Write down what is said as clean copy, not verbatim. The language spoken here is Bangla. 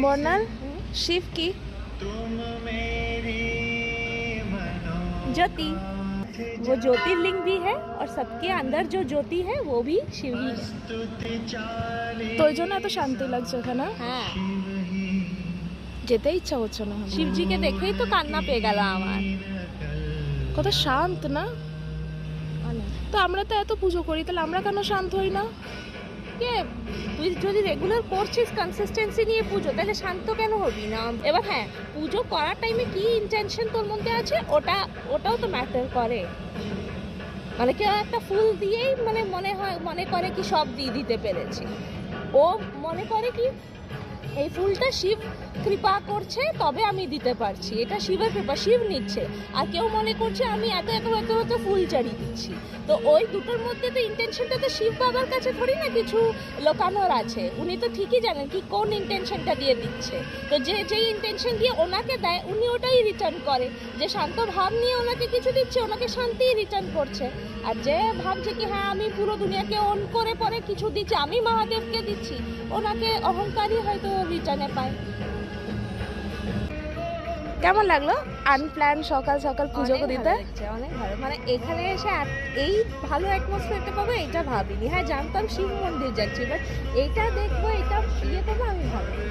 मोरनल शिव की ज्योति, वो ज्योतिर्लिंग भी है और सबके अंदर जो ज्योति है वो भी शिव ही है। तो এই জন্য এত শান্তি লাগছে এখানে। হ্যাঁ, যেতে ইচ্ছা হচ্ছে না। শিবজিকে দেখেই তো কান্না পেয়ে গেল আমার। কত শান্ত না। তো আমরা তো এত পুজো করি, তাহলে আমরা কেন শান্ত হই না? কে তুই যদি রেগুলার করছিস কনসিস্টেন্সি নিয়ে পুজো, তাহলে শান্ত কেন হবি না? এবার হ্যাঁ, পুজো করার টাইমে কি ইন্টেনশন তোর মধ্যে আছে ওটাও তো ম্যাটার করে। মানে কেউ একটা ফুল দিয়েই মানে মনে করে কি সব দিয়ে দিতে পেরেছি, ও মনে করে কি এই ফুলটা শিব কৃপা করছে তবে আমি দিতে পারছি, এটা শিবের কৃপা, শিব নিচ্ছে। আর কেউ মনে করছে আমি এত ফুল চাড়িয়ে দিচ্ছি। তো ওই দুটোর মধ্যে তো ইন্টেনশনটা তো শিব বাবার কাছে থোড়ি না কিছু লোকানোর আছে, উনি তো ঠিকই জানেন কি কোন ইন্টেনশনটা দিয়ে দিচ্ছে। তো যেই ইন্টেনশন দিয়ে ওনাকে দেয় উনি ওটাই রিটার্ন করে। যে শান্ত ভাব নিয়ে ওনাকে কিছু দিচ্ছে, ওনাকে শান্তিই রিটার্ন করছে। আর যে ভাবছে কি হ্যাঁ আমি পুরো দুনিয়াকে অন করে পরে কিছু দিচ্ছি, আমি মহাদেবকে দিচ্ছি, ওনাকে অহংকারই হয়তো রিটার্নে পায়। কেমন লাগলো আনপ্ল্যান সকাল সকাল পুজো দিতে? অনেক ভালো, মানে এখানে এসে এই ভালো অ্যাটমসফিয়ারটা পাবো এটা ভাবিনি। হ্যাঁ জানতাম শিব মন্দির যাচ্ছি, বাট এইটা দেখবো, এটা ইয়ে করবো আমি ভাবিনি।